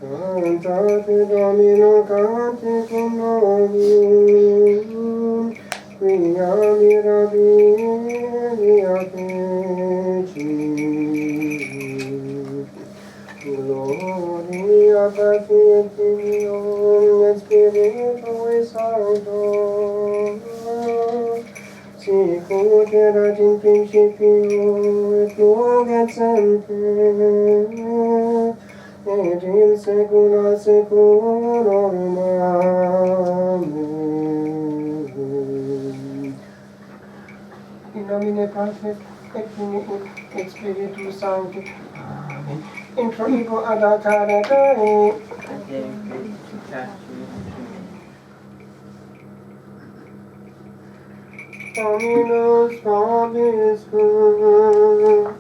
Cantate Domino cante cum novum, quia mirabilia feci. Gloria Patri et Filio et Spiritui Sancto, sic ut erat in principio et nunc et semper, et in saecula saeculorum. Amen. In nomine Patris et Filii et Spiritus Sancti. Amen. Intro ego ad altare Dei. Dominus vobiscum.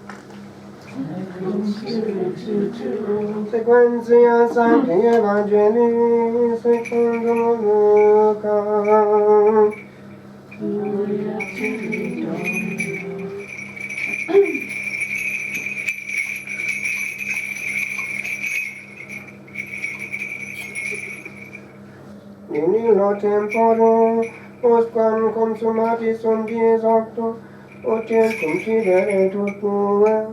Sequentia Sancti Evangelii secundum Lucam. Gloria tibi, in illo tempore, postquam consummatis sunt dies octo, ut considere ut nuet,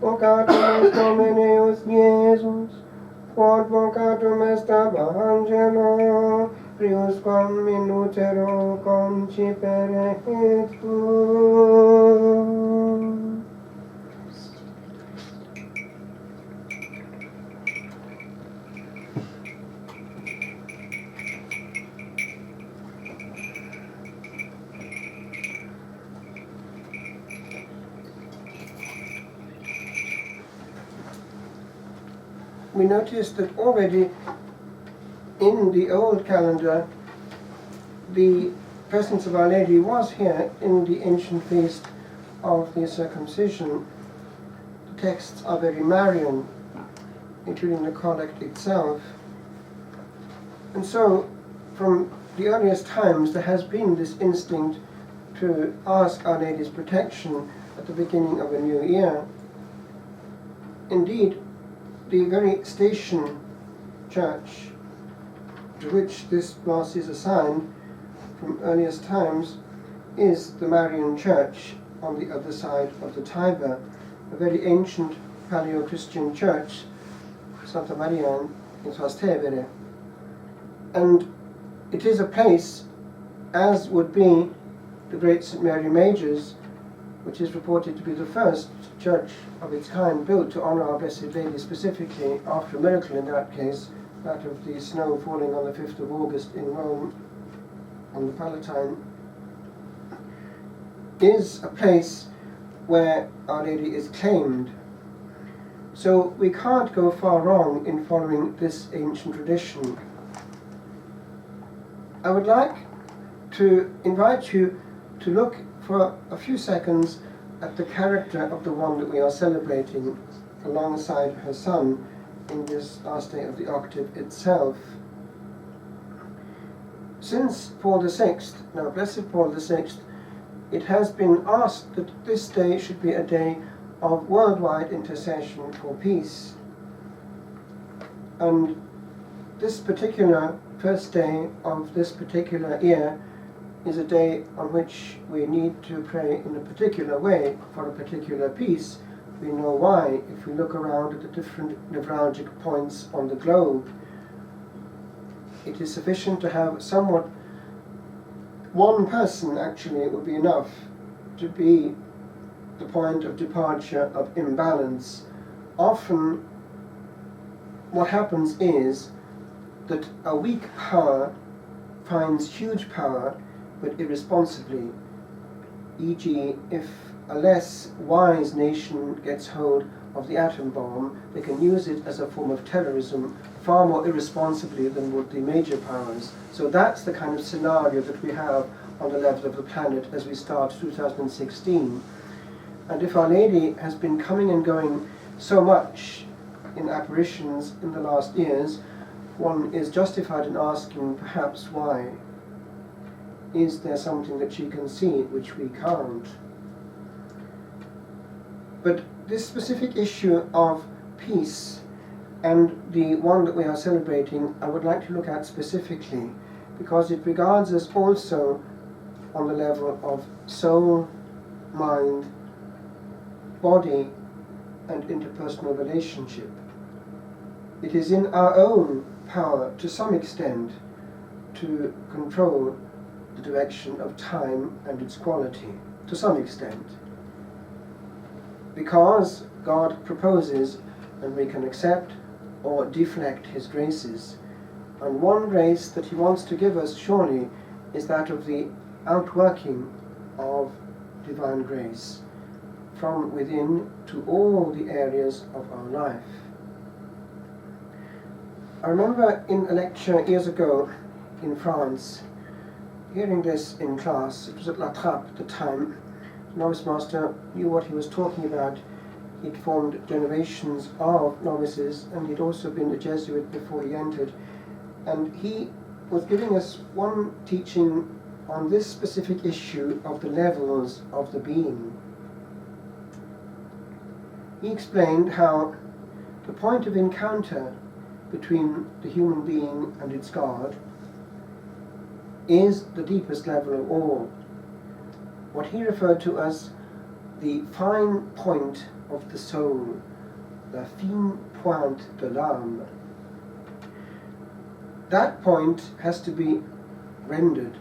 vocatum est Domineus Iesus, quod vocatum est ab angelo, priusquam in utero concipere et we noticed that already in the old calendar, the presence of Our Lady was here in the ancient feast of the circumcision. The texts are very Marian, including the collect itself. And so, from the earliest times, there has been this instinct to ask Our Lady's protection at the beginning of a new year. Indeed, the very station church to which this Mass is assigned from earliest times is the Marian Church on the other side of the Tiber, a very ancient Paleo-Christian church, Santa Maria in Trastevere. And it is a place, as would be the great St. Mary Major's, which is reported to be the first church of its kind built to honor Our Blessed Lady, specifically after a miracle in that case, that of the snow falling on the 5th of August in Rome on the Palatine, is a place where Our Lady is claimed. So we can't go far wrong in following this ancient tradition. I would like to invite you to look for a few seconds at the character of the one that we are celebrating alongside her son in this last day of the octave itself. Since Paul VI, now Blessed Paul VI, it has been asked that this day should be a day of worldwide intercession for peace. And this particular first day of this particular year is a day on which we need to pray in a particular way for a particular peace. We know why if we look around at the different nevralgic points on the globe. It is sufficient to have somewhat one person, actually it would be enough to be the point of departure of imbalance. Often what happens is that a weak power finds huge power but irresponsibly. E.g., if a less wise nation gets hold of the atom bomb, they can use it as a form of terrorism far more irresponsibly than would the major powers. So that's the kind of scenario that we have on the level of the planet as we start 2016. And if Our Lady has been coming and going so much in apparitions in the last years, one is justified in asking perhaps why. Is there something that she can see which we can't? But this specific issue of peace And the one that we are celebrating, I would like to look at specifically, because it regards us also on the level of soul, mind, body, and interpersonal relationship. It is in our own power, to some extent, to control the direction of time and its quality, to some extent. Because God proposes, and we can accept or deflect His graces. And one grace that He wants to give us, surely, is that of the outworking of divine grace from within to all the areas of our life. I remember in a lecture years ago in France, hearing this in class. It was at La Trappe at the time. The novice master knew what he was talking about. He'd formed generations of novices, and he'd also been a Jesuit before he entered. And he was giving us one teaching on this specific issue of the levels of the being. He explained how the point of encounter between the human being and its God is the deepest level of all. What he referred to as the fine point of the soul, la fine pointe de l'âme. That point has to be rendered,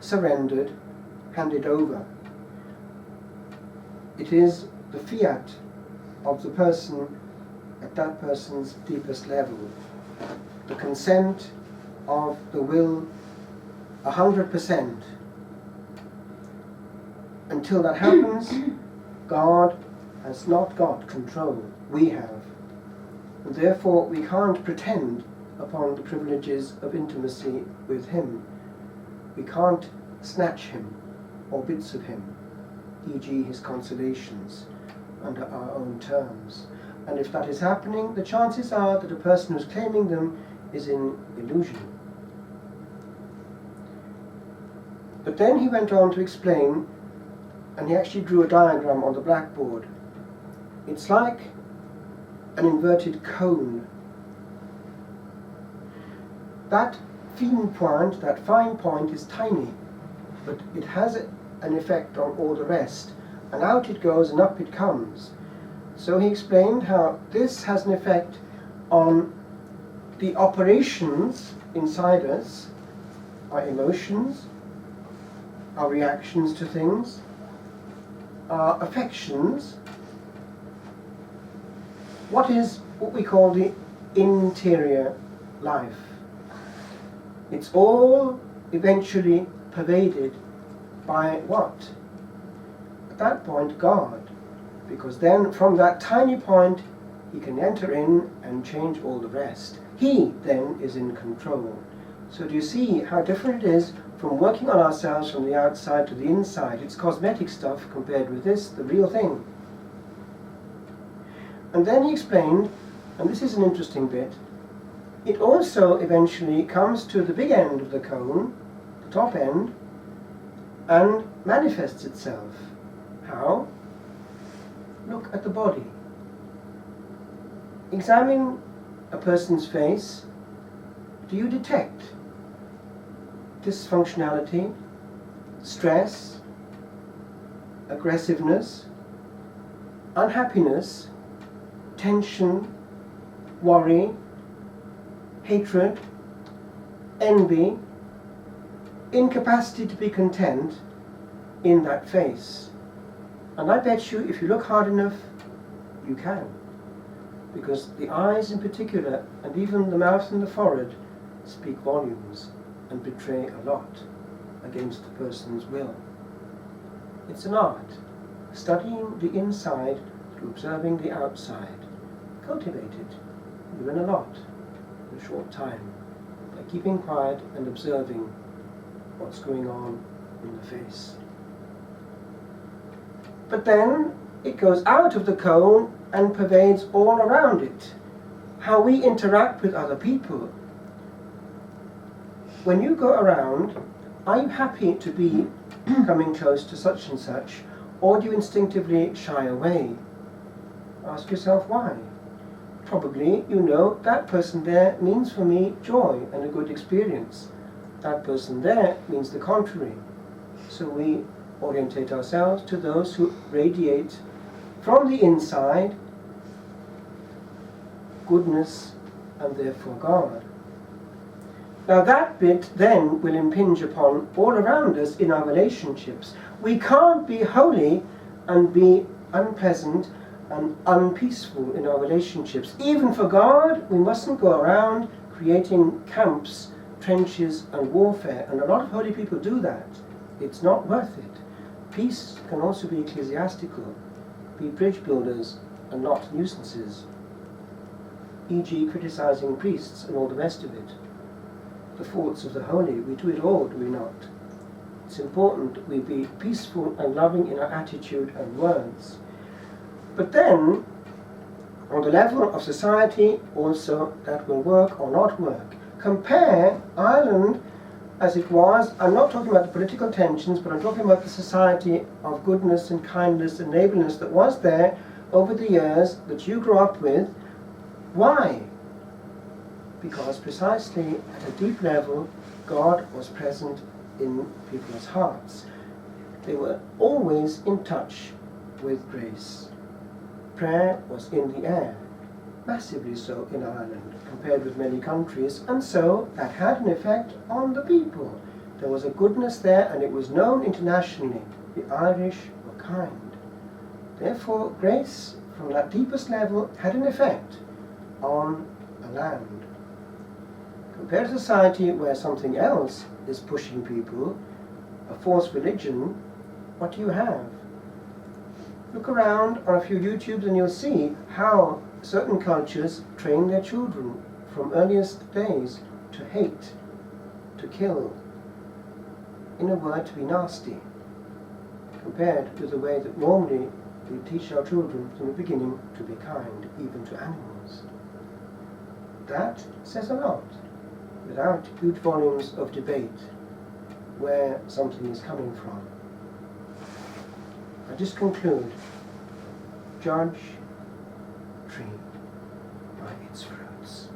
surrendered, handed over. It is the fiat of the person at that person's deepest level. The consent of the will 100%. Until that happens, God has not got control. We have. And therefore we can't pretend upon the privileges of intimacy with Him. We can't snatch Him or bits of Him, e.g. His consolations, under our own terms. And if that is happening, the chances are that the person who's claiming them is in illusion. But then he went on to explain, and he actually drew a diagram on the blackboard. It's like an inverted cone. That fine point, that fine point, is tiny, but it has an effect on all the rest. And out it goes and up it comes. So he explained how this has an effect on the operations inside us, our emotions, our reactions to things, our affections, what we call the interior life. It's all eventually pervaded by what? At that point, God. Because then from that tiny point He can enter in and change all the rest. He then is in control. So do you see how different it is from working on ourselves from the outside to the inside? It's cosmetic stuff compared with this, the real thing. And then he explained, and this is an interesting bit, it also eventually comes to the big end of the cone, the top end, and manifests itself. How? Look at the body. Examine a person's face. Do you detect dysfunctionality, stress, aggressiveness, unhappiness, tension, worry, hatred, envy, incapacity to be content in that face? And I bet you, if you look hard enough, you can. Because the eyes in particular, and even the mouth and the forehead, speak volumes and betray a lot against the person's will. It's an art, studying the inside through observing the outside. Cultivate it. You learn a lot in a short time by keeping quiet and observing what's going on in the face. But then it goes out of the cone and pervades all around it. How we interact with other people. When you go around, are you happy to be coming close to such and such, or do you instinctively shy away? Ask yourself why. probably you know that person there means for me joy and a good experience. That person there means the contrary. So we orientate ourselves to those who radiate from the inside goodness and therefore God. Now that bit then will impinge upon all around us in our relationships. We can't be holy and be unpleasant and unpeaceful in our relationships. Even for God, we mustn't go around creating camps, trenches and warfare, and a lot of holy people do that. It's not worth it. Peace can also be ecclesiastical, be bridge builders and not nuisances, e.g. criticizing priests and all the rest of it. The faults of the holy, we do it all, do we not? It's important that we be peaceful and loving in our attitude and words. But then, on the level of society also, that will work or not work. Compare Ireland as it was. I'm not talking about the political tensions, but I'm talking about the society of goodness and kindness and neighbourliness that was there over the years that you grew up with. Why? Because precisely at a deep level, God was present in people's hearts. They were always in touch with grace. Prayer was in the air, massively so in Ireland, compared with many countries, and so that had an effect on the people. There was a goodness there, and it was known internationally. The Irish were kind. Therefore, grace from that deepest level had an effect on a land. Compare a society where something else is pushing people, a false religion, what do you have? Look around on a few YouTubes and you'll see how certain cultures train their children from earliest days to hate, to kill, in a word, to be nasty, compared with the way that normally we teach our children from the beginning to be kind, even to animals. That says a lot, without huge volumes of debate, where something is coming from. I just conclude, judge a tree by its fruits.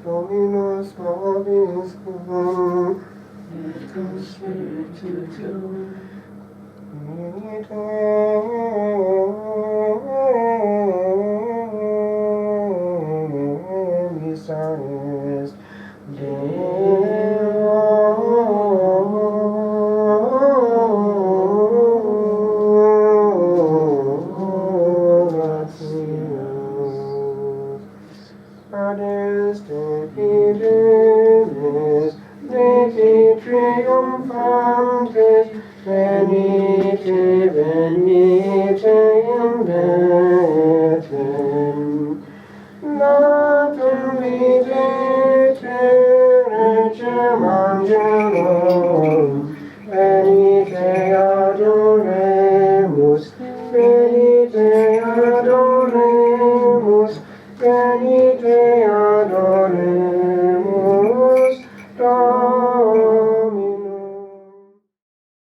Dominus vobiscum, et cum spiritu tuo, venite imbetem, natum videte regem angelum, venite adum